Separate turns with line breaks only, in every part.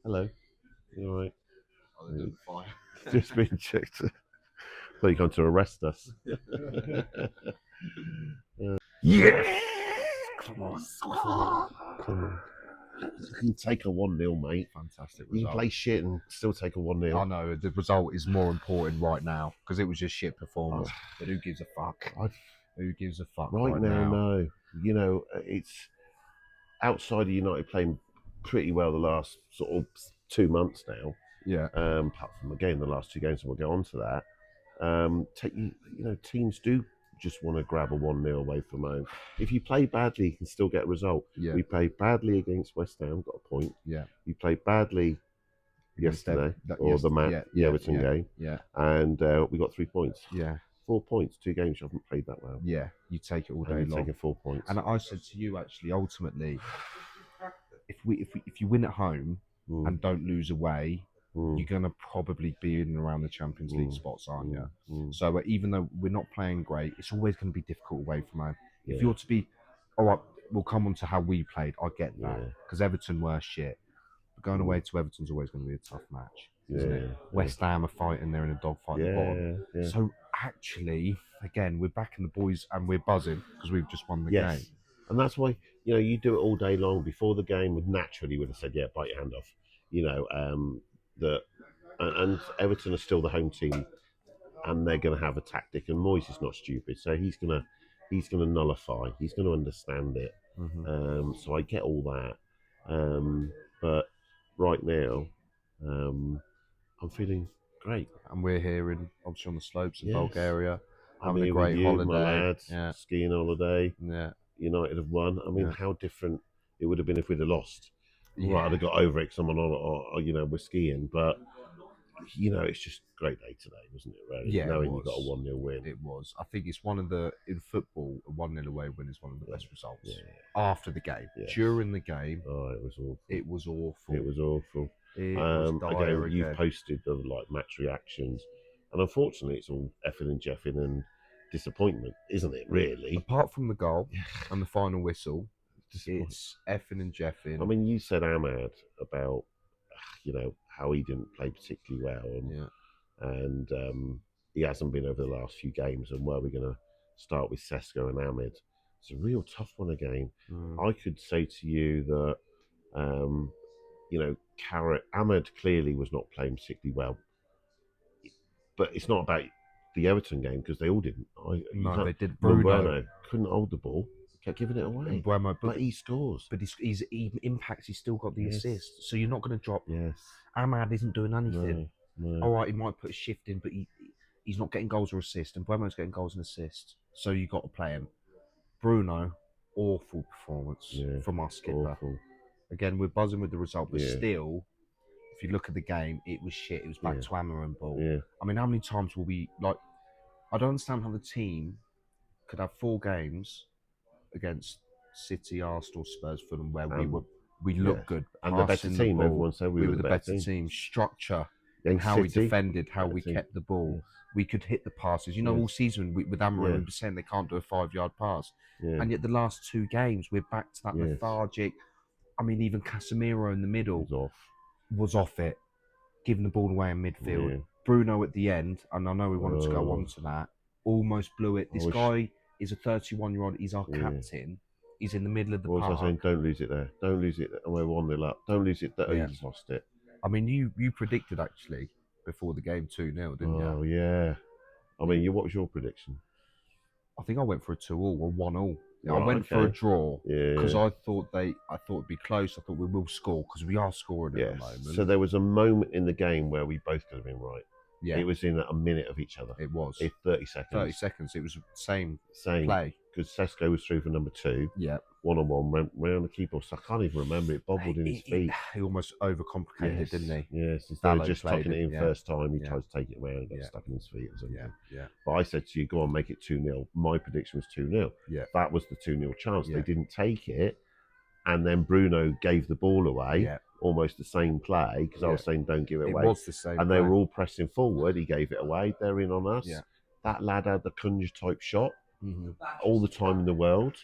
Hello. You all right?
Oh, they're doing fine.
Just been checked. Thought you come to arrest us. Yes! Come on. Come on. You can take a 1-0, mate.
Fantastic
You
result.
can play shit and still take a 1-0.
I know the result is more important right now because it was just shit performance. But who gives a fuck? Who gives a fuck
Right now, no. You know, it's outside of United playing pretty well the last sort of 2 months now.
Yeah.
Apart from again the last 2 games, and we'll go on to that. Teams do just want to grab a 1-0 away from home. If you play badly, you can still get a result.
Yeah.
We played badly against West Ham, got a point.
Yeah.
We played badly yesterday, the Everton game.
Yeah.
And we got 3 points.
Yeah.
4 points, 2 games. You haven't played that well.
Yeah. You take it all day
and
long.
Taking 4 points.
And I said to you actually, ultimately, if you win at home and don't lose away, you're going to probably be in and around the Champions League spots, aren't you? So even though we're not playing great, it's always going to be difficult away from home.
Yeah.
If you're to be, all right, we'll come on to how we played. I get that because Everton were shit. But going away to Everton's always going to be a tough match, isn't it? West Ham are fighting, they're in a dogfight at the bottom. Yeah. So actually, again, we're backing the boys and we're buzzing because we've just won the game.
And that's why, you do it all day long. Before the game, we naturally would have said, bite your hand off. And Everton are still the home team, and they're going to have a tactic. And Moyes is not stupid, so he's going to nullify. He's going to understand it. So I get all that. But right now, I'm feeling great.
And we're here obviously on the slopes in Bulgaria, having a
great
holiday.
My lads, skiing holiday.
Yeah.
United have won. I mean, how different it would have been if we'd have lost. Right, I'd have got over it because I'm on, we're skiing. But, it's just a great day today, wasn't it, really?
Yeah,
knowing you got a 1-0 win.
It was. I think it's in football, a 1-0 away win is one of the best results. After the game. During the game.
Oh, it was awful.
It was awful.
It was awful.
It was dire
again, you've posted the match reactions. And unfortunately, it's all effing and jeffing and disappointment, isn't it, really?
Apart from the goal and the final whistle, it's effing and jeffing.
I mean, you said Ahmad about, how he didn't play particularly well. And he hasn't been over the last few games. And where we're going to start with Šeško and Ahmed. It's a real tough one again. I could say to you that, Carrick, Ahmed clearly was not playing particularly well. But it's not about the Everton game because they all didn't.
They did.
Bruno couldn't hold the ball, kept giving it away. But he scores.
But he impacts. He's still got the assist, so you're not going to drop. Ahmad isn't doing anything.
No.
All right, he might put a shift in, but he's not getting goals or assists, and Buemo's getting goals and assists. So you got to play him. Bruno, awful performance from our skipper.
Awful.
Again, we're buzzing with the result, but still, if you look at the game, it was shit. It was back to hammer and ball. I mean, how many times will we I don't understand how the team could have 4 games against City, Arsenal, Spurs, Fulham, where we look good
and the better team. Everyone said we were the better team.
Structure and how we defended, how we kept the ball. We could hit the passes. All season with Amarim, we were saying they can't do a 5-yard pass, and yet the last 2 games we're back to that lethargic. I mean, even Casemiro in the middle was off it, giving the ball away in midfield. Bruno at the end, and I know we wanted to go on to that, almost blew it. This guy is a 31-year-old. He's our captain. He's in the middle of the park.
What was I saying? Don't lose it there. Don't lose it. And we're 1-0 up. Don't lose it there. He's lost it.
I mean, you predicted actually before the game 2-0, didn't you?
Oh, yeah. I mean, what was your prediction?
I think I went for a 2-2 or 1-1. I went for a draw because I thought it'd be close. I thought we will score because we are scoring at the moment.
So there was a moment in the game where we both could have been right. Yeah. It was in a minute of each other.
It was.
30 seconds.
30 seconds. It was same play.
Because Šeško was through for number 2. Yeah. 1-on-1, went round the keeper. So I can't even remember. It bobbled in his feet.
He almost overcomplicated, didn't he?
Yes. Instead of just tucking it in first time, he tried to take it around and got stuck in his feet or something. Yeah. But I said to you, go on, make it 2-0. My prediction was 2-0. Yeah. That was the 2-0 chance. They didn't take it. And then Bruno gave the ball away. Yeah. Almost the same play, because I was saying don't give it away.
It was the same
and they were all pressing forward. He gave it away. They're in on us. Yeah. That lad had the Kunj type shot all the time in the world.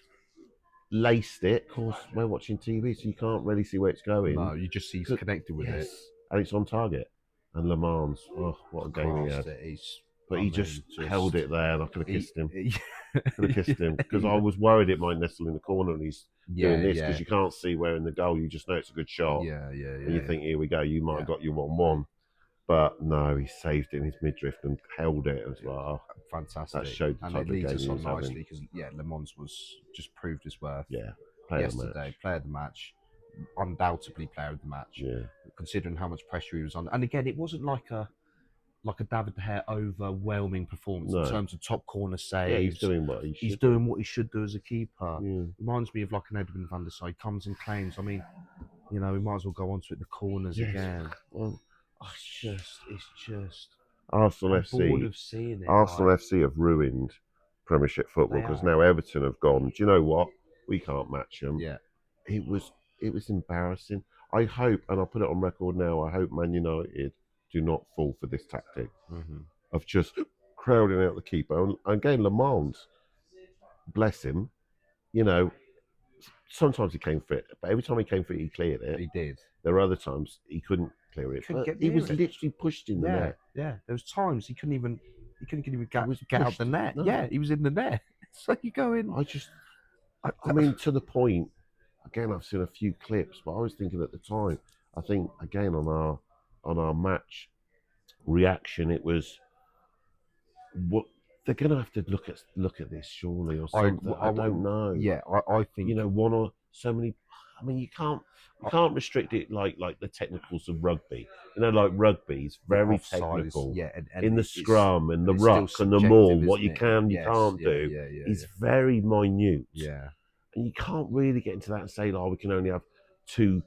laced it. Of course, we're watching TV, so you can't really see where it's going.
No, you just see he's connected with it.
And it's on target. And Le Mans, oh, what a game he had. But he just held it there, and I could have kissed him. Could have kissed him, because I was worried it might nestle in the corner, and he's doing this, because you can't see where in the goal. You just know it's a good shot. And you think, here we go, you might have got your 1-1. But no, he saved it in his midriff and held it as well.
Fantastic.
That showed the type of game he was
nicely, because Le Mans was just proved his worth.
Player of
the match, undoubtedly player of the match. Considering how much pressure he was on, and again, it wasn't like a David De Gea overwhelming performance in terms of top corner saves.
He's doing what he should.
He's doing what he should do as a keeper. Reminds me of like an Edwin van der Sar. He comes and claims. I mean, we might as well go on to it. The corners again. Well, it's just.
Arsenal
I'm
FC.
bored of seeing it.
Arsenal FC have ruined Premiership football, because now Everton have gone, do you know what? We can't match them. It was embarrassing. I hope, and I'll put it on record now, I hope Man United do not fall for this tactic of just crowding out the keeper. And again, Le Mans, bless him, sometimes he came fit, but every time he came fit, he cleared it.
He did.
There were other times he couldn't clear it. He was literally pushed in the net.
Yeah, there was times he couldn't even get out the net. No. Yeah, he was in the net. So you go in.
I mean, to the point. Again, I've seen a few clips, but I was thinking at the time. I think again on our match reaction, it was what they're going to have to look at this surely, or something. I don't know.
Yeah, I think
one or so many. I mean, you can't restrict it like the technicals of rugby. Like rugby is very technical. And in the scrum and the ruck and the maul, what you can, you can't do is very minute. And you can't really get into that and say, we can only have two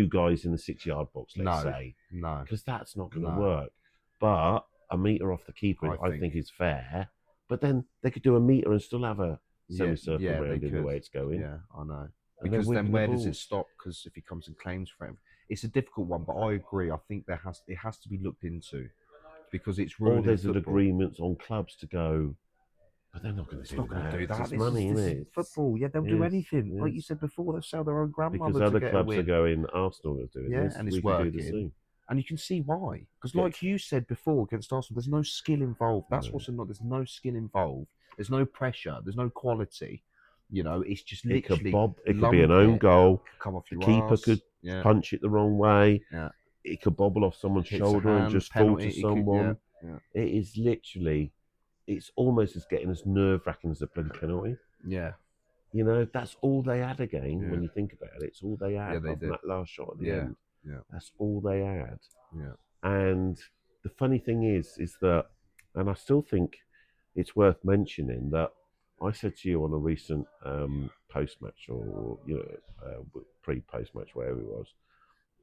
guys in the 6-yard box, let's say.
No.
Because that's not going to work. But a metre off the keeper, I think is fair. But then they could do a metre and still have a semicircle round in the way it's going.
Yeah, I know. Because then where does it stop? Because if he comes and claims for him, it's a difficult one. But I agree. I think it has to be looked into, because it's ruining
football. Or there's
an
agreement on clubs to go, but they're not going to do that. It's money, isn't it?
Football. Yeah, they'll do anything. Like you said before, they'll sell their own grandmother
because other
to get
clubs
a win.
are going. Arsenal are doing this.
And it's working. And you can see why. Because like you said before against Arsenal, there's no skill involved. That's what's not. There's no skill involved. There's no pressure. There's no quality. It's just literally.
It could be an own goal.
Come off your
keeper could punch it the wrong way. It could bobble off someone's shoulder and just fall to someone. It is literally. It's almost as getting as nerve-wracking as a bloody penalty.
Yeah.
That's all they had again when you think about it. It's all they had from that last shot at the end.
Yeah.
That's all they had.
Yeah.
And the funny thing is that, and I still think it's worth mentioning that I said to you on a recent post-match or pre-post-match, wherever it was,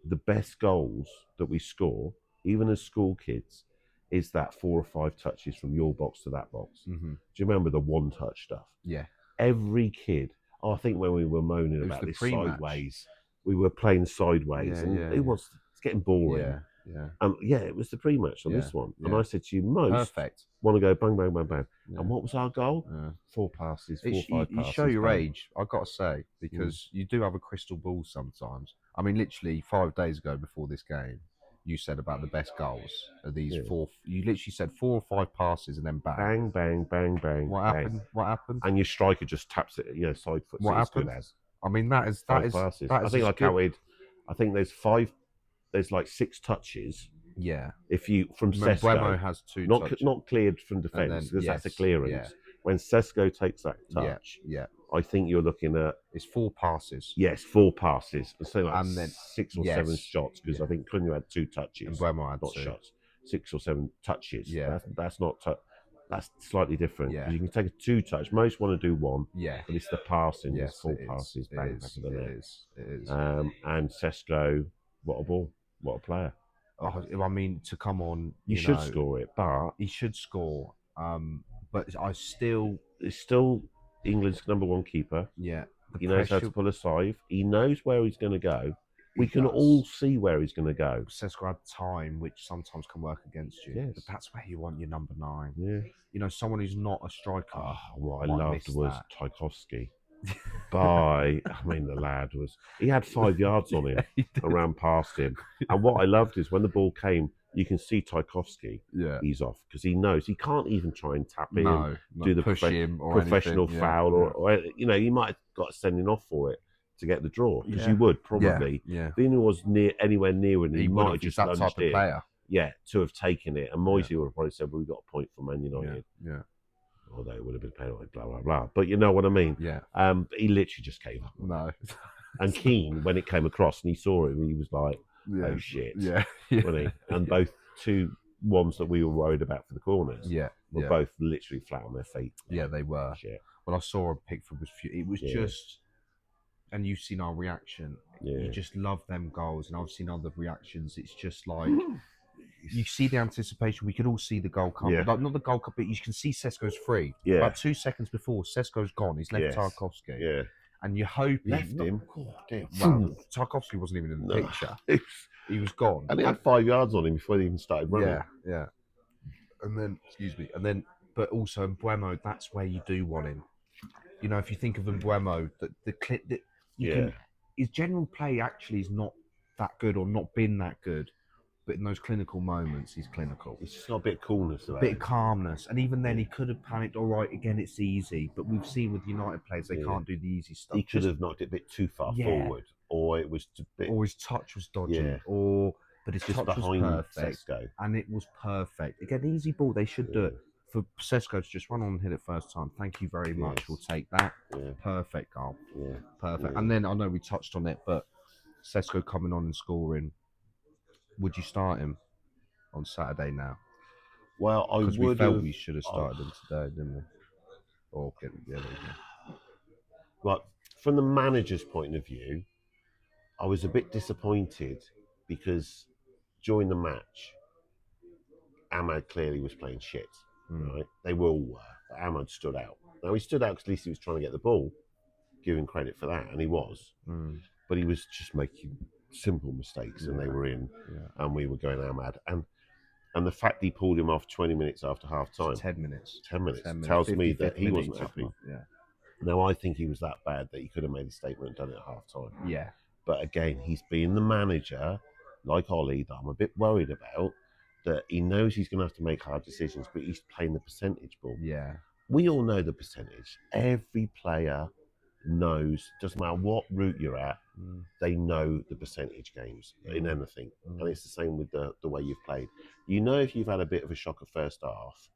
the best goals that we score, even as school kids, is that 4 or 5 touches from your box to that box. Do you remember the one-touch stuff?
Yeah.
Every kid. I think when we were moaning about this sideways, we were playing sideways, and it's getting boring. It was the pre-match on this one, and I said to you, most want to go bang, bang, bang, bang. And what was our goal? 4 passes, 4 or 5 passes.
You show your age, I've got to say, because you do have a crystal ball sometimes. I mean, literally 5 days ago before this game, you said about the best goals of these 4. You literally said 4 or 5 passes and then bang,
bang, bang, bang.
What happened? What happened?
And your striker just taps it, side foot.
What happened? I mean, that is
passes. I think I counted. I think there's 5. There's like 6 touches.
Yeah.
If you from Šeško,
Bremo has 2 touches.
Not cleared from defence, because that's a clearance. Yeah. When Šeško takes that touch, I think you're looking at...
It's 4 passes.
Yes, 4 passes. So like and then 6 or 7 shots, because I think Cunha had 2 touches.
And Bremo had
not
2.
shots. 6 or 7 touches.
Yeah.
That's not... That's slightly different. Yeah. You can take a 2 touch. Most want to do 1.
Yeah.
But it's the passing.
Yes,
4 passes. Bang, back of the net.
It is.
And Šeško, what a ball. What a player.
I mean, to come on...
You should score it, but...
He should score. But
It's still England's number 1 keeper.
Yeah.
He knows how to pull a save. He knows where he's going to go. We can all see where he's going to go.
Šeško had time, which sometimes can work against you.
Yes.
But that's where you want your number 9.
Yeah.
Someone who's not a striker.
What I loved was Tchaikovsky. the lad he had 5 yards on him and ran past him. And what I loved is when the ball came, you can see Tchaikovsky.
Yeah.
He's off because he knows he can't even try and tap in, do the
push him or
professional
anything.
foul, or you might have got sending off for it to get the draw because you would probably.
If
he was anywhere near it, he might have just
that
lunged
type of player.
Yeah, to have taken it, and Moisey would have probably said, "Well, we got a point for Man United."
Yeah.
Although it would have been a penalty, blah blah blah. But you know what I mean.
Yeah.
He literally just came up.
No.
And Keane, when it came across and he saw it, he was like, "Oh shit!"
Yeah.
Wasn't he? And both two ones that we were worried about for the corners, were both literally flat on their feet.
Yeah, they were.
Shit.
When I saw Pickford it was just, and you've seen our reaction. You just love them goals, and I've seen other reactions. It's just like. You see the anticipation. We could all see the goal come. Like, not the goal come, but you can see Šeško's free.
Yeah.
About 2 seconds before, Šeško's gone. He's left Tarkovsky.
Yeah.
And you're hoping...
Left him?
Well, Tarkovsky wasn't even in the picture. He was gone.
And he had 5 yards on him before he even started running.
Yeah. And then, but also Mbeumo, that's where you do want him. You know, if you think of Mbeumo, the clip that you can... His general play actually is not that good or not been that good. But in those clinical moments, he's clinical.
He's just got a bit of coolness about
a bit of calmness. And even then, he could have panicked. All right, again, it's easy. But we've seen with United players, they can't do the easy stuff.
He could have knocked it a bit too far forward. Or it was a bit...
Or his touch was dodgy. But his touch was perfect. Šeško. And it was perfect. Again, easy ball. They should do it. For Šeško to just run on and hit it first time. Thank you very much. We'll take that. Perfect goal. Perfect. And then, I know we touched on it, but Šeško coming on and scoring... Would you start him on Saturday now?
Well, I would.
Because we felt we should have started him today, didn't we? Or
But from the manager's point of view, I was a bit disappointed because during the match, Ahmad clearly was playing shit. Right? They all were. But Ahmad stood out. Now he stood out because at least he was trying to get the ball. Give him credit for that, and he was. But he was just making simple mistakes, and they were in, and we were going Ahmad, and the fact he pulled him off 20 minutes after half time,
10 minutes
tells me that he wasn't happy.
Now
I think he was that bad that he could have made a statement and done it at half time.
Yeah,
but again, he's being the manager, like Ollie, that I'm a bit worried about. That he knows he's going to have to make hard decisions, but he's playing the percentage ball.
Yeah,
we all know the percentage. Every player knows, doesn't matter what route you're at, they know the percentage games in anything. And it's the same with the way you've played. You know, if you've had a bit of a shocker first half,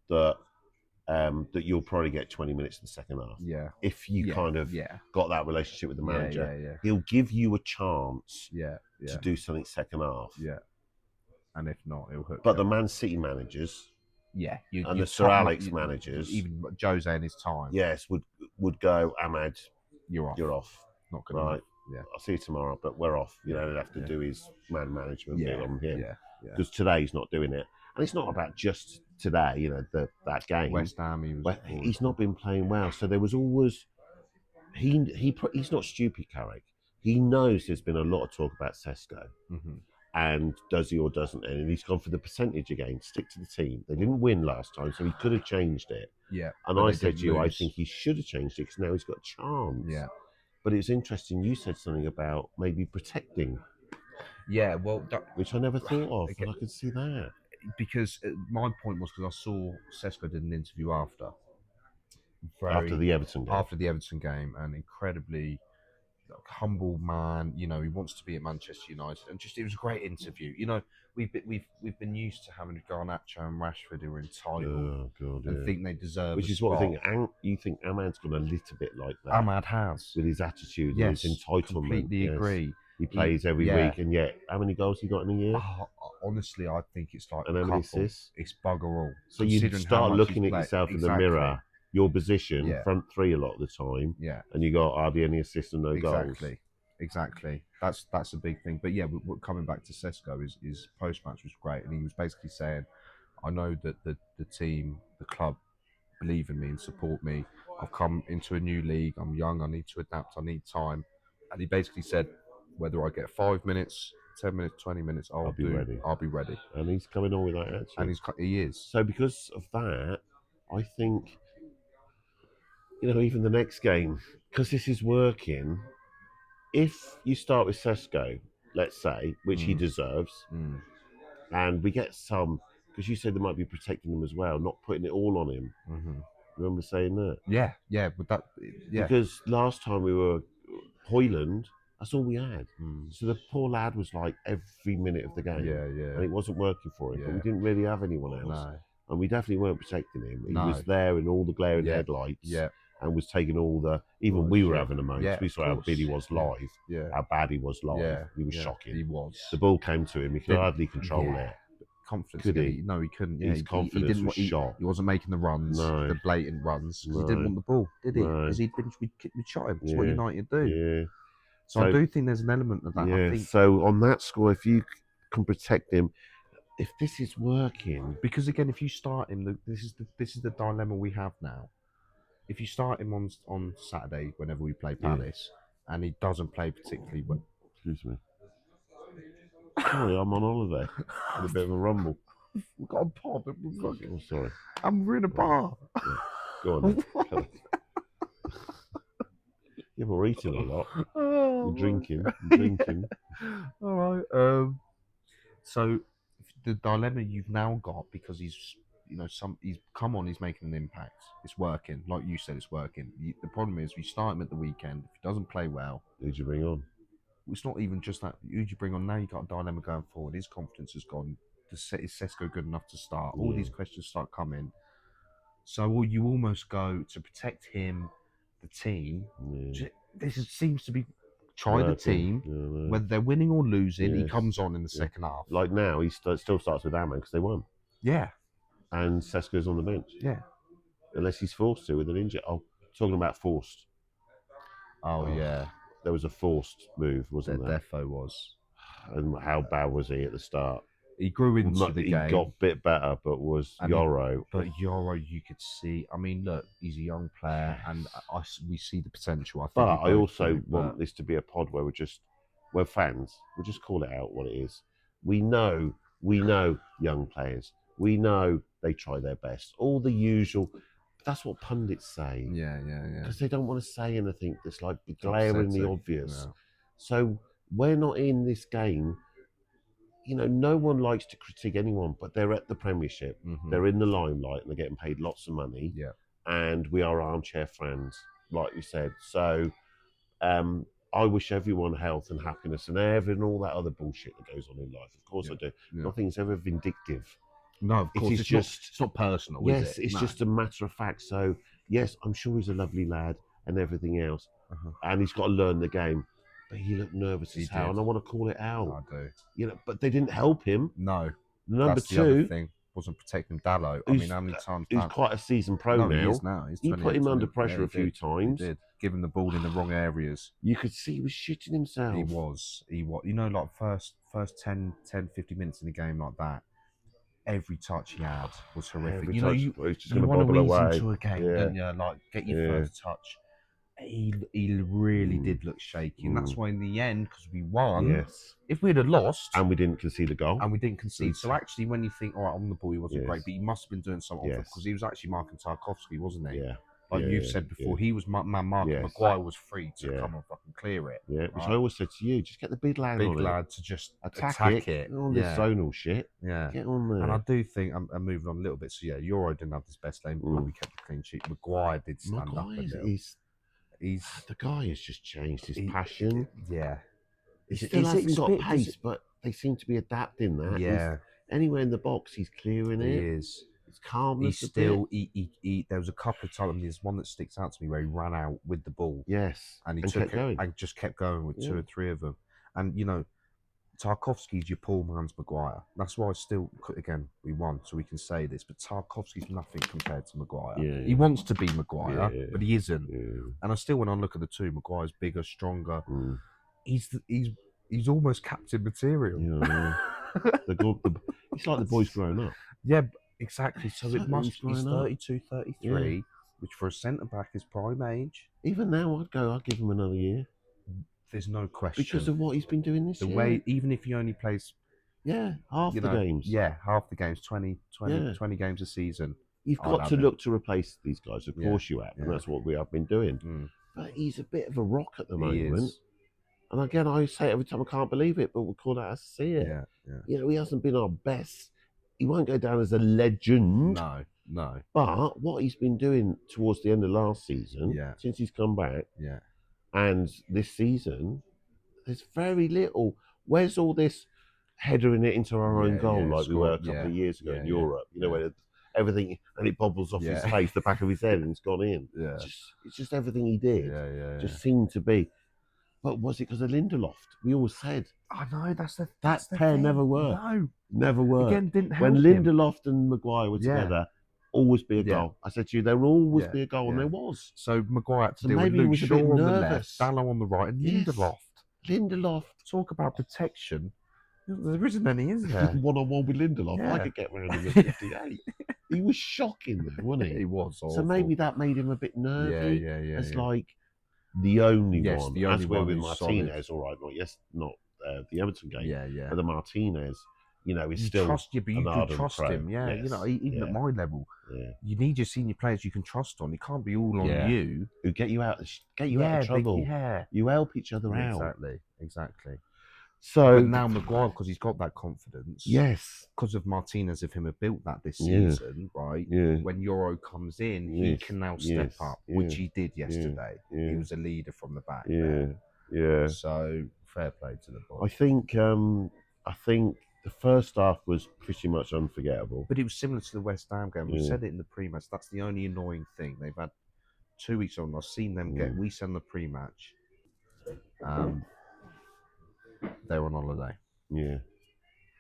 that you'll probably get 20 minutes in the second half.
Yeah.
If you got that relationship with the manager, he'll give you a chance to do something second half.
Yeah. And if not, he'll hook.
But the Man City managers, and the Sir Alex managers,
even Jose in his time,
would go, Ahmad,
you're off.
Not good enough. Yeah. I'll see you tomorrow, but we're off. You know, they'd have to do his man management bit on him. Because today he's not doing it. And it's not about just today, you know, that game.
West Ham,
he's not been playing well. So there was always... He's not stupid, Carrick. He knows there's been a lot of talk about Šeško. And does he or doesn't? And he's gone for the percentage again. Stick to the team. They didn't win last time, so he could have changed it.
Yeah.
And I said to you, I think he should have changed it because now he's got a chance.
Yeah.
But it's interesting. You said something about maybe protecting.
Yeah, well,
which I never thought of, and I can see that.
Because my point was because I saw Šeško did an interview after
the Everton game.
After the Everton game, and incredibly humble man. You know, he wants to be at Manchester United, and it was a great interview. You know, we've been used to having Garnacho and Rashford who are entitled and think they deserve.
Which is what I think. You think Ahmad's gone a little bit like that.
Ahmad has
with his attitude and his entitlement.
Completely agree.
He plays every week, and yet how many goals he got in a year?
Honestly, I think it's like
and how many assists?
It's bugger all.
So you start looking at yourself in the mirror, your position, front three a lot of the time, and you got hardly any assists and no goals.
Exactly. That's a big thing. But yeah, coming back to Šeško, his post match was great, and he was basically saying, "I know that the team, the club, believe in me and support me. I've come into a new league. I'm young. I need to adapt. I need time." And he basically said, "Whether I get 5 minutes, 10 minutes, 20 minutes, I'll be ready. I'll be ready."
And he's coming on with that attitude.
And he is.
So because of that, I think, you know, even the next game, because this is working. If you start with Šeško, let's say, which he deserves, and we get some, because you said they might be protecting him as well, not putting it all on him. Remember saying that?
Yeah, but that,
Because last time we were Hoyland, that's all we had. So the poor lad was like every minute of the game. And it wasn't working for him. But we didn't really have anyone else.
No.
And we definitely weren't protecting him. He
No.
was there in all the glaring headlights. And was taking all the... Even we were having a moment. We saw how big he was live. How bad he was live. He was shocking.
He was.
The ball came to him. He could hardly control it.
Confidence.
Could he?
No, he couldn't.
His confidence was shot.
He wasn't making the runs, the blatant runs. He didn't want the ball, did he? Because we shot him. That's what United do.
Yeah.
So I do think there's an element of that.
Yeah.
I think.
So on that score, if you can protect him, if this is working,
because again, if you start him, this is the dilemma we have now. If you start him on Saturday, whenever we play Palace, and he doesn't play particularly well.
Excuse me. Sorry, I'm on holiday. Had a bit of a rumble.
We've got a pod.
Oh, sorry.
We're in a bar.
Yeah. Go on. Yeah, we're eating a lot. You're drinking.
All right. So the dilemma you've now got, because he's come on, he's making an impact. It's working, like you said, it's working. The problem is, we start him at the weekend. If he doesn't play well,
who'd you bring on?
It's not even just that. Who'd you bring on now? You got a dilemma going forward. His confidence has gone. Is Šeško good enough to start? All these questions start coming. So you almost go to protect him, the team. This seems to be the team. Whether they're winning or losing, he comes on in the second half.
Like now, he still starts with Amman because they won.
Yeah.
And Šeško's on the bench.
Yeah.
Unless he's forced to with an injury. Oh, talking about forced.
Oh yeah.
There was a forced move, wasn't there?
Defo was.
And how bad was he at the start?
He grew into the game.
He got a bit better, but Yoro.
But Yoro, you could see. I mean, look, he's a young player, and we see the potential.
I also want this to be a pod where we're fans. We'll just call it out what it is. We know young players. We know they try their best. All the usual. That's what pundits say.
Yeah.
Because they don't want to say anything that's like glaringly obvious. No. So we're not in this game. No one likes to critique anyone, but they're at the Premiership. They're in the limelight and they're getting paid lots of money.
Yeah.
And we are armchair fans, like you said. So I wish everyone health and happiness and all that other bullshit that goes on in life. Of course I do. Yeah. Nothing's ever vindictive.
No, of course. It's not personal,
yes,
is it?
It's just a matter of fact. So, yes, I'm sure he's a lovely lad and everything else. And he's got to learn the game. But he looked nervous as hell, and I want to call it out.
I do.
But they didn't help him.
No.
Number
That's
two,
the other thing. Wasn't protecting Dalot. I mean, how many times?
He's quite a seasoned pro now.
He is now.
He put him under pressure a few times.
He did. Give him the ball in the wrong areas.
You could see he was shitting himself.
He was. Like first 10, 15 minutes in the game like that, every touch he had was horrific. You want to ease into a game, don't you? Like, get your first touch. He really did look shaky, and that's why in the end, because we won.
Yes.
If we'd have lost,
and we didn't concede a goal,
so actually, when you think, all right, on the ball he wasn't great, but he must have been doing something because he was actually marking Tarkowski, wasn't he?
Yeah.
Like you've said before, he was man marking. Maguire was free to come and fucking clear it.
Yeah, which I always said to you, just get the big lad
to just attack it.
All this zonal shit.
Yeah.
Get on there.
And I do think, I'm moving on a little bit, so Euro didn't have his best game, but we kept the clean sheet. Maguire did stand up a little.
The guy has just changed his passion.
Yeah.
He still hasn't got pace, but they seem to be adapting that.
Yeah.
Anywhere in the box, he's clearing it.
He is.
It's calmness.
He's still. There was a couple of times. There's one that sticks out to me where he ran out with the ball.
Yes.
And kept going. And just kept going with 2 or 3 of them. And Tarkowski's your Paul Man's Maguire. That's why we won, so we can say this. But Tarkowski's nothing compared to Maguire.
Yeah.
He wants to be Maguire, but he isn't.
Yeah.
And I still, when I look at the two, Maguire's bigger, stronger. He's almost captain material.
Yeah. It's like the boy's grown up.
Yeah, exactly. So it must. He's 32, 33, which for a centre back is prime age.
Even now, I'd give him another year.
There's no question.
Because of what he's been doing this year.
The way, even if he only plays...
half the games.
Yeah, half the games, 20 games a season.
You've got to look to replace these guys. Of course you have. And that's what we have been doing. but he's a bit of a rock at the
He
moment.
is.
And again, I say it every time, I can't believe it, but we'll call that as see it.
Yeah, yeah.
You know, he hasn't been our best. He won't go down as a legend.
No.
But what he's been doing towards the end of last season, since he's come back, and this season, there's very little. Where's all this headering it into our own goal like we were a couple of years ago in Europe? You know, where everything, and it bobbles off his face, the back of his head, and it's gone in. It's just everything he did. Just seemed to be. But was it because of Lindelof? We always said.
I know, that's the
pair
thing.
never worked.
No.
Never worked.
Again, didn't help
when
him.
Lindelof and Maguire were together, always be a goal. I said to you, there will always be a goal, and there was.
So Maguire had to deal with
maybe he
Luke
was a
Shaw
bit
on the
nervous.
left, Dallo on the right, and
Lindelof.
Talk about protection. There isn't any, is there?
One-on-one with Lindelof. I could get around him at 58. He was shocking there, wasn't he?
He was awful.
So maybe that made him a bit nervy.
Yeah.
It's like the only one.
The only
as we're
one
with Martinez, all right, not the Everton game. But the Martinez, you know, is still
trust you, but you can trust him. Yeah,
yes.
You know, even at my level, you need your senior players you can trust on. It can't be all on you.
Who get you out of trouble. You help each other out.
Exactly.
So
but now Maguire, because he's got that confidence.
Yes.
Because of Martinez, of him have built that this season, right? When Euro comes in, he can now step up, which he did yesterday. He was a leader from the back.
Yeah.
So fair play to the boy.
I think the first half was pretty much unforgettable.
But it was similar to the West Ham game. We said it in the pre-match. That's the only annoying thing. They've had 2 weeks on. I've seen them we send the pre-match. They're on holiday.
Yeah.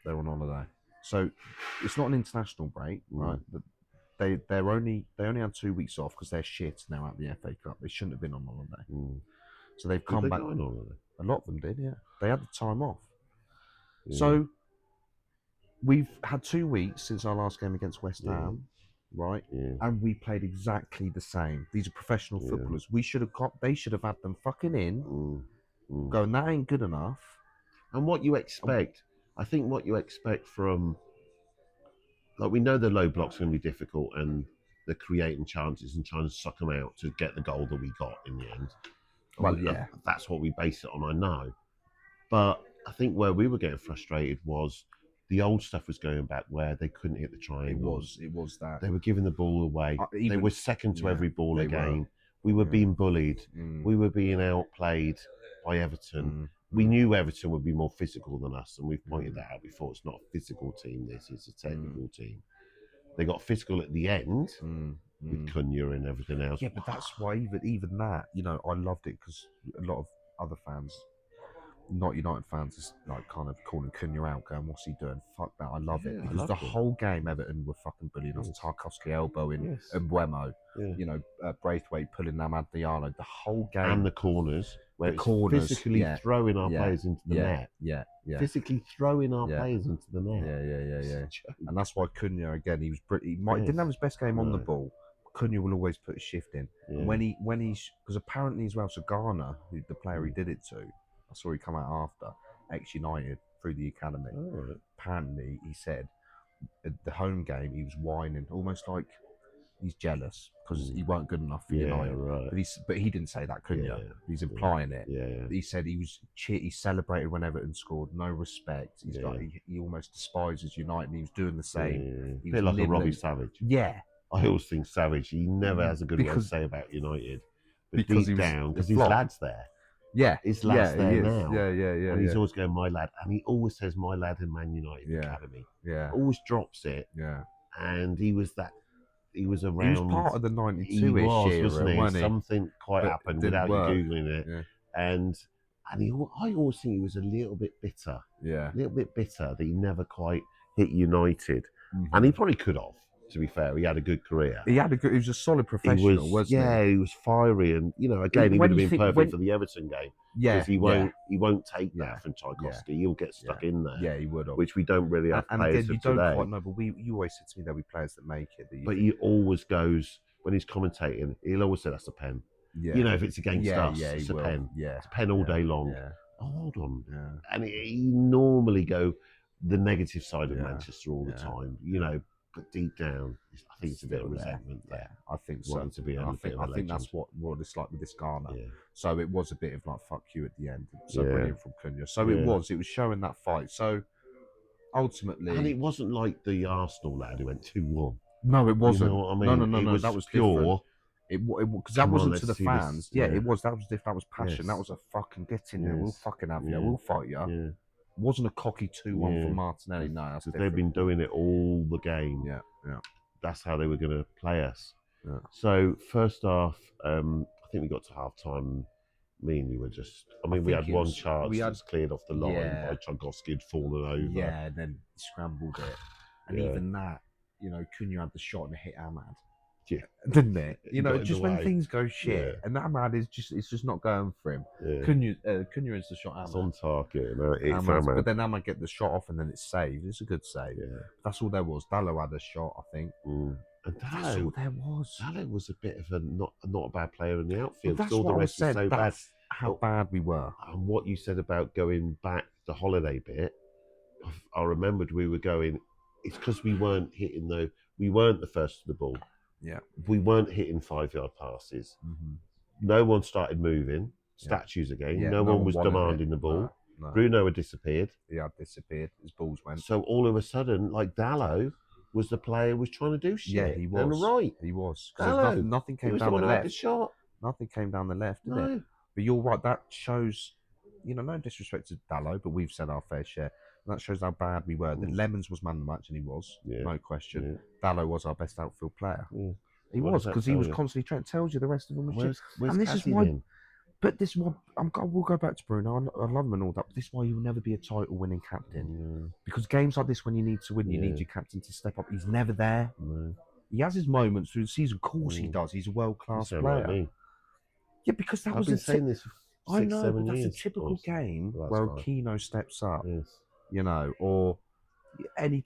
They're on holiday. So it's not an international break, right? They only had 2 weeks off because they're shit now at the FA Cup. They shouldn't have been on holiday. So they've come back.
On holiday?
A lot of them did, They had the time off. So we've had 2 weeks since our last game against West Ham, right? And we played exactly the same. These are professional footballers. They should have had them fucking in, going, that ain't good enough.
And what you expect, I think what you expect from, like, we know the low block's going to be difficult and the creating chances and trying to suck them out to get the goal that we got in the end.
Well,
that's what we base it on, I know. But I think where we were getting frustrated was the old stuff was going back where they couldn't hit the triangle.
It was that.
They were giving the ball away. They were second to every ball again. We were being bullied. We were being outplayed by Everton. We knew Everton would be more physical than us, and we've pointed that out before. It's not a physical team, this is a technical team. They got physical at the end with Cunha and everything else.
Yeah, but that's why even that, you know, I loved it because a lot of other fans, not United fans, is like kind of calling Cunha out, going, "What's he doing? Fuck that!" I love it because the whole game Everton were fucking bullying us. Tarkowski elbowing and Mbeumo, you know, Braithwaite pulling Amad Diallo. The whole game
and the corners, where it's physically throwing our players into the net. Physically throwing our players into the net.
Yeah. And that's why Cunha again. He was didn't have his best game on the ball. Cunha will always put a shift in. And when he's because apparently as well, so Garner, the player he did it to. I saw he come out after ex-United through the academy. Apparently, he said at the home game he was whining, almost like he's jealous because he weren't good enough for United.
Right.
But he didn't say that, Cunha. He's implying it. He said he celebrated when Everton scored, no respect. He's like he almost despises United, and he was doing the same.
A bit like a Robbie Savage.
Yeah.
I always think Savage. He never has a good word to say about United, but
because
deep down, because his lad's there.
Yeah,
his lad's there now.
Yeah.
And he's always going, my lad. And he always says, my lad in Man United Academy.
Yeah.
Always drops it.
Yeah.
And he was around.
He was part of the 92-ish era,
wasn't he?
Wasn't he?
Something quite happened without you Googling it.
Yeah.
And I always think he was a little bit bitter.
Yeah.
A little bit bitter that he never quite hit United. And he probably could have. To be fair, he had a good career.
He was a solid professional, wasn't he?
Yeah, he was fiery, and again, he would have been perfect for the Everton game.
Yeah,
because he won't take that from Tchaikovsky. He'll get stuck in there.
Yeah, he would have.
Which we don't really have
and
players
again, you
of today.
don't quite know, but you always said to me there'll be players that make it.
But he always goes when he's commentating. He'll always say that's a pen.
Yeah.
If it's against us, it's a pen.
Yeah,
it's a pen all day long.
Yeah.
Oh, hold on. Yeah. And he normally go the negative side of Manchester all the time. But deep down, I think it's a bit of resentment there.
Yeah, I think so.
Wanting to be
I think that's what it's like with this Ghana.
Yeah.
So it was a bit of like fuck you at the end. So
Yeah.
brilliant from Cunha. So it was showing that fight. So ultimately,
and it wasn't like the Arsenal lad who went 2-1.
No, it wasn't.
You know what I mean?
No. That was pure. Because that wasn't to the fans. Yeah, it was. That was passion. Yes. That was a fucking get in there. We'll fucking have you. We'll fight you. Yeah. It wasn't a cocky 2-1 from Martinelli. No, that's different.
They've been doing it all the game.
Yeah.
That's how they were going to play us.
Yeah.
So first half, I think we got to half time. Me and you were just. We had one chance that's cleared off the line by Tchaikovsky had fallen over.
Yeah, and then scrambled it, and even that, Cunha had the shot and it hit Ahmad.
Yeah,
didn't it? Just when things go shit, and Ahmad it's just not going for him.
Yeah.
Cunha is the shot. Ahmad.
It's on target.
But then Ahmad get the shot off, and then it's saved. It's a good save.
Yeah.
That's all there was. Dallo had a shot, I think.
And
that's all there was.
Dallo was a bit of a not a bad player in the outfield.
That's
all
what
the rest
I said.
Was so bad.
How bad we were.
And what you said about going back the holiday bit, I remembered we were going. It's because we weren't hitting we weren't the first to the ball.
Yeah.
We weren't hitting 5-yard passes.
Mm-hmm.
No one started moving. Statues again.
Yeah,
no one was demanding the ball.
No.
Bruno had disappeared.
Yeah, disappeared. His balls went.
So all of a sudden, like Dallo was the player who was trying to do shit.
Yeah, he was.
On the right.
He was. Because nothing came down the left.
Shot.
Nothing came down the left, did it? But you're right. That shows, no disrespect to Dallo, but we've said our fair share. That shows how bad we were. That Lemons was man of the match, and he was, no question. Yeah. Dallo was our best outfield player. Yeah. He was, because he was constantly trying to tell you the rest of them was shit.
And this is why.
But this is why we'll go back to Bruno. I love him and all that. But this is why he will never be a title-winning captain. Because games like this, when you need to win, you need your captain to step up. He's never there. He has his moments through the season. Of course, he does. He's a world-class player. Yeah, because that was
saying this for 6, 7
years.
That's
a typical game where Keno steps up.
Yes.
Or any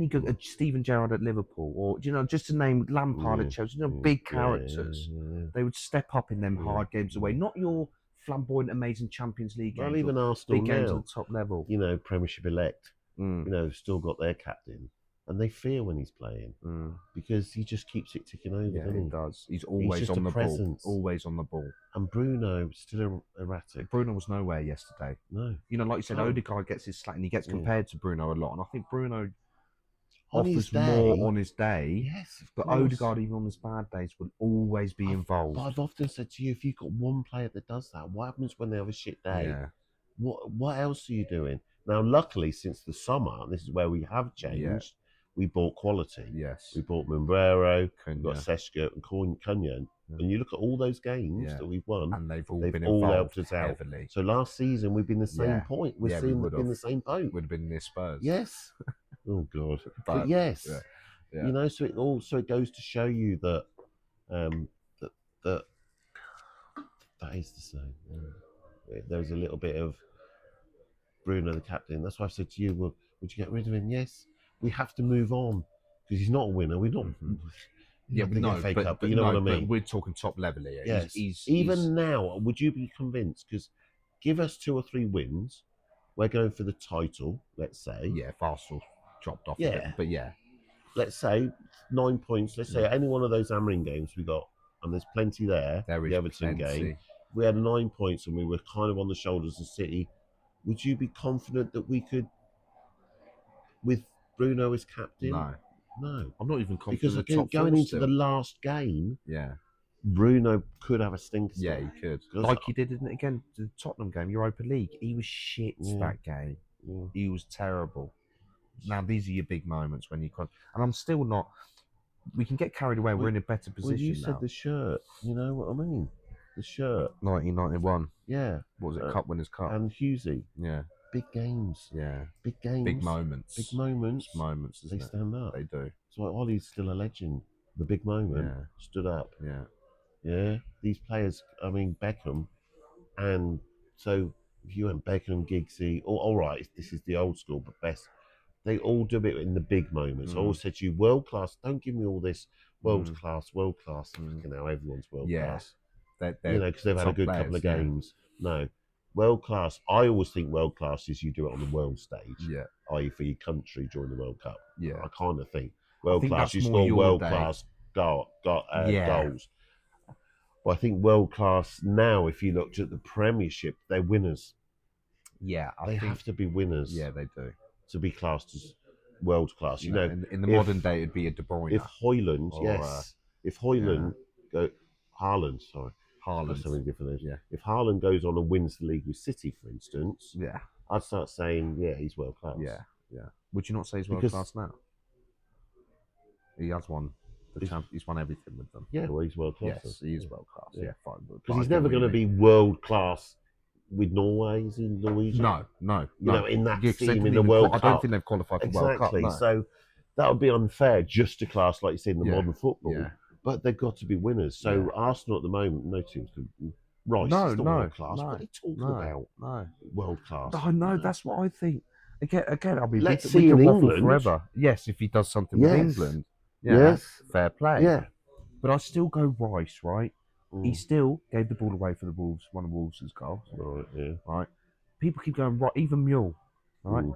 good Steven Gerrard at Liverpool, or just to name Lampard at Chelsea. Big characters. They would step up in them hard games away. Not your flamboyant, amazing Champions League games.
Well, even Arsenal
big games at the top level.
Premiership elect. Still got their captain. And they fear when he's playing because he just keeps it ticking over.
Yeah, he does. He's always on the ball. Always on the ball.
And Bruno still erratic.
Bruno was nowhere yesterday.
No.
Like you said, Odegaard gets his slack and he gets compared to Bruno a lot. And I think Bruno offers more on his day.
Yes, of
but
course.
Odegaard, even on his bad days, will always be involved.
But I've often said to you, if you've got one player that does that, what happens when they have a shit day?
Yeah.
What else are you doing? Now, luckily, since the summer, and this is where we have changed. We bought quality.
Yes.
We bought Membrero, we got Šeško and Cunha. And you look at all those games that we've won,
and they've all helped us heavily.
Out. So last season we've been the same point. We've been the same boat.
Would have been near Spurs.
Yes. Oh God. But yes. Yeah. So it goes to show you that that is the same. Yeah. There was a little bit of Bruno the captain. That's why I said to you, well, would you get rid of him? Yes. We have to move on because he's not a winner. We're not.
Yeah, we know,
but you know what I mean.
But we're talking top level here.
Yes. He's now, would you be convinced? Because give us 2 or 3 wins, we're going for the title. Let's say.
Yeah, if Arsenal dropped off. Yeah, but
let's say 9 points. Let's say any one of those Amorim games we got, and there's plenty there.
There is
the Everton game. We had 9 points, and we were kind of on the shoulders of City. Would you be confident that we could, with Bruno as captain? No.
I'm not even confident.
Because going into the last game, Bruno could have a stinker.
Yeah, he could. Like he did again, the Tottenham game, Europa League. He was shit that game. Yeah. He was terrible. Now, these are your big moments when you can. And I'm still not. We can get carried away. We're in a better position.
You said the shirt. You know what I mean? The shirt.
1991.
Yeah.
What was it? Cup Winners' Cup.
And Hughesy.
Yeah.
Big games.
Yeah.
Big games.
Big moments.
Big moments.
Moments.
They stand up.
They do.
So Ollie's still a legend. The big moment stood up.
Yeah.
Yeah. These players, Beckham, and so if you went Beckham, Giggsy, all right, this is the old school, but best. They all do it in the big moments. I always said to you, world class. Don't give me all this world class. Fucking hell, everyone's world class. Because they've had a good couple of games. No. World class. I always think world class is you do it on the world stage, i.e. for your country during the World Cup.
Yeah,
I kind of think. world class. You score world class goals. But I think world class now, if you looked at the Premiership, they're winners.
Yeah,
they have to be winners.
Yeah, they do.
To be classed as world class. You know,
in the modern day, it'd be a De Bruyne.
If Højlund, if Højlund Haaland, something different.
Yeah.
If Haaland goes on and wins the league with City, for instance, I'd start saying, he's world class.
Yeah. Would you not say he's world class now? He has won. He's won everything with them.
Yeah, well, he's world class.
Yes, he is world class. Yeah, fine.
Because he's never going to be world class with Norway. Is he Norwegian?
No.
You know, in that team in the World Cup.
I don't think they've qualified for World Cup. No.
So that would be unfair just to class, like you said, in the modern football. Yeah. But they've got to be winners. So Arsenal at the moment, no teams can. Rice is not world class. What are they talking about?
No.
World class.
I know. That's what I think. Again, I mean,
let's see in England
forever. Yes, if he does something with England. Yes, fair play.
Yeah,
but I still go Rice, right? He still gave the ball away for the Wolves, one of Wolves' goals.
Right, yeah.
Right. People keep going, right, even Mule, right?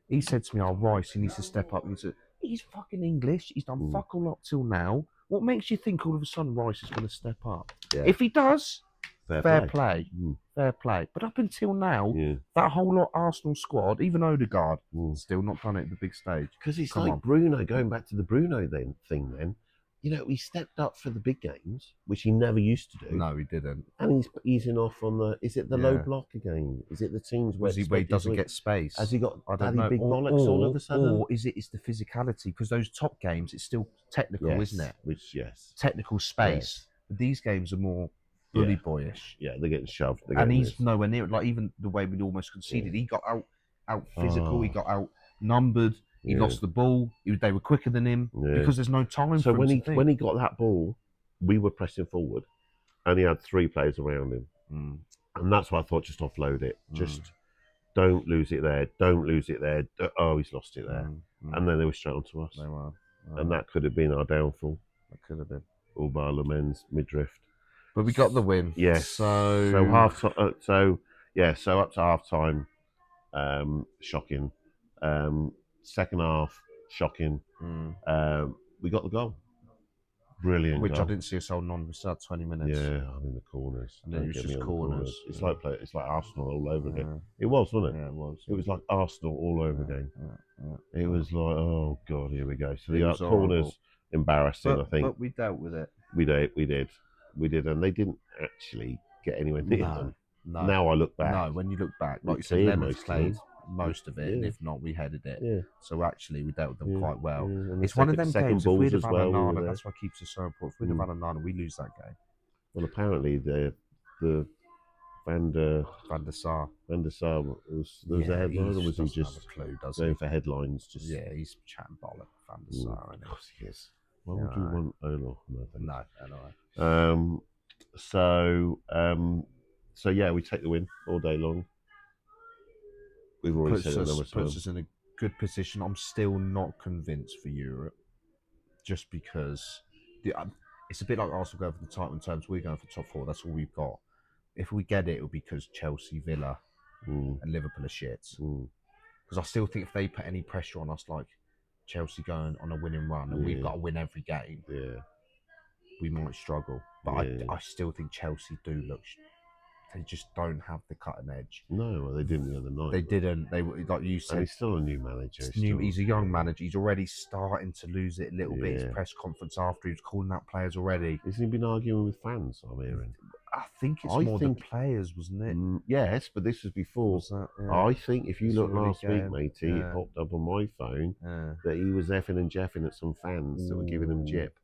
He said to me, Rice, he needs to step up. And he said, he's fucking English. He's done fuck all up till now. What makes you think all of a sudden Rice is going to step up? Yeah. If he does, fair play. Fair play. But up until now, that whole lot Arsenal squad, even Odegaard, still not done it at the big stage.
Because it's like Bruno, going back to the Bruno thing, you know, he stepped up for the big games, which he never used to do.
No, he didn't.
And he's easing off on the low block again? Is it the teams where
he doesn't get space?
Has he got big bollocks all of a sudden?
Or is it's the physicality? Because those top games, it's still technical, isn't it? Technical space. Yes. But these games are more bully boyish.
Yeah, they're getting shoved.
He's nowhere near it. Like, even the way we almost conceded, he got out physical, he got outnumbered. He lost the ball. They were quicker than him because there's no time.
So
for him
when he got that ball, we were pressing forward, and he had 3 players around him, and that's why I thought, just offload it. Just don't lose it there. Don't lose it there. Oh, he's lost it there, and then they were straight onto us.
They were,
and that could have been our downfall.
That could have been.
All by Lemens midriff.
But we got the win.
Yes. So up to half time, shocking. Second half, shocking. We got the goal. Brilliant.
Which
goal.
I didn't see us hold on. We started 20 minutes.
Yeah, I'm in the corners.
And then it was just corners.
It's like Arsenal all over again. It was, wasn't it?
Yeah, it was.
It was like Arsenal all over again. It was like, oh god, here we go. So the corners, embarrassing. I think.
But we dealt with it.
We did, and they didn't actually get anywhere near them.
No.
Now I look back.
No, when you look back, like you said, Lemons played most of it, and if not, we headed it.
Yeah.
So actually, we dealt with them quite well. It's one of them games. If we'd have had a nana, that's why keeps us so important. If we'd have had a nana, we lose that game.
Well, apparently the Van der Sar was the headline, or was he just going for headlines?
He's chatting bollock, Van der Sar.
Of course he is. Why would you want Olo?
No.
So yeah, we take the win all day long. We've already said it a number of times.
Puts us in a good position. I'm still not convinced for Europe, just because it's a bit like Arsenal going for the title in terms we're going for top 4. That's all we've got. If we get it, it'll be because Chelsea, Villa, and Liverpool are shit. Because I still think if they put any pressure on us, like Chelsea going on a winning run, and we've got to win every game, we might struggle. But I still think Chelsea do look. They just don't have the cutting edge.
No, well, they didn't the other night.
They didn't. They were, like you said.
And he's still a new manager.
He's a young manager. He's already starting to lose it a little bit. His press conference after, he was calling out players already.
Hasn't he been arguing with fans, I'm hearing?
I think it's more the players, wasn't it?
Yes, but this was before. I think if you look last week, matey, it popped up on my phone that he was effing and jeffing at some fans that were giving him jip.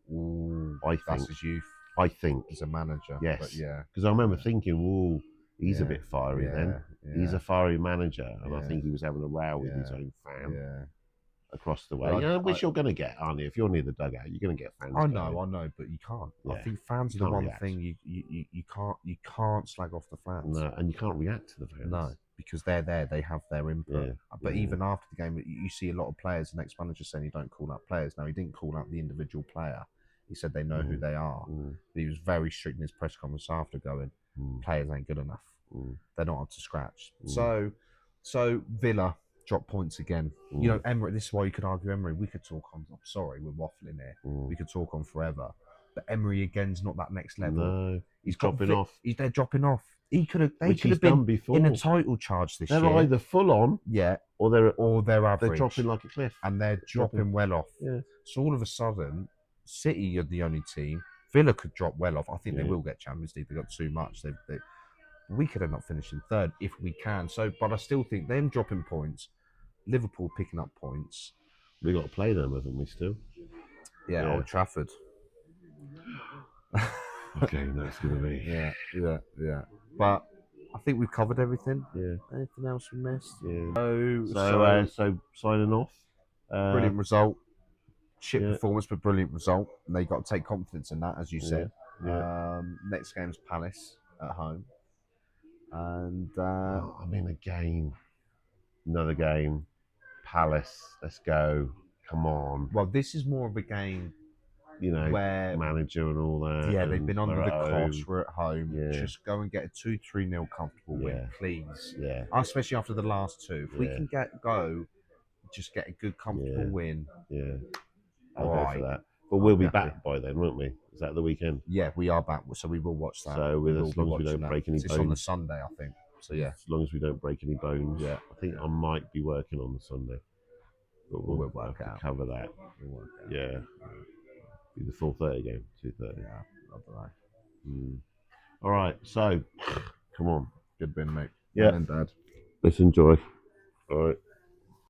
I think.
That's his youth.
I think.
As a manager.
Yes.
But
because I remember thinking, he's a bit fiery then. He's a fiery manager. And I think he was having a row with his own fan across the way. Which you're going to get, aren't you? If you're near the dugout, you're going to get fans.
I know, but you can't. I think fans are the one thing you can't slag off the fans.
No, and you can't react to the fans.
No, because they're there. They have their input. But even after the game, you see a lot of players, the next manager saying you don't call out players. Now, he didn't call out the individual player. He said they know who they are. But he was very strict in his press conference after, going, players ain't good enough. They're not up to scratch. So Villa, drop points again. You know, Emery. This is why you could argue Emery. We could talk on. I'm sorry, we're waffling here. We could talk on forever. But Emery again's not that next level.
No,
he's
dropping off.
They're dropping off. He could have. They could have
been
been
before.
in a title charge this year.
They're either full on, or they're
average.
They're dropping like a cliff,
and they're dropping well off.
Yeah.
So all of a sudden, City are the only team. Villa could drop well off. I think they will get Champions League. They got too much. We could end up finishing third if we can. So, but I still think them dropping points, Liverpool picking up points.
We got to play them, haven't we? Still.
Yeah, Old Trafford.
Okay, that's gonna be.
Yeah. But I think we've covered everything.
Yeah.
Anything else we missed?
Yeah. So signing off.
Brilliant result. Shit performance, but brilliant result. And they got to take confidence in that, as you said.
Yeah.
Next game's Palace at home. And
I mean, another game. Palace. Let's go. Come on.
Well, this is more of a game.
You know,
where
manager and all that.
Yeah, they've been under the cosh. We're at home.
Yeah.
Just go and get a 2-3-0 comfortable win, please.
Yeah.
Especially after the last two. If we can just get a good comfortable win.
Yeah. I'll go for that. But we'll be back by then, won't we? Is that the weekend?
Yeah, we are back, so we will watch that.
So as long as we don't break any bones.
It's on the Sunday, I think. So yeah.
As long as we don't break any bones.
Yeah.
I think I might be working on the Sunday. But we'll
work out.
Cover that.
We'll work out.
Yeah. Be the 4:30 game, 2:30.
Yeah, I don't know.
All right, so come on.
Good win, mate.
Yeah.
And Dad.
Let's enjoy. All right.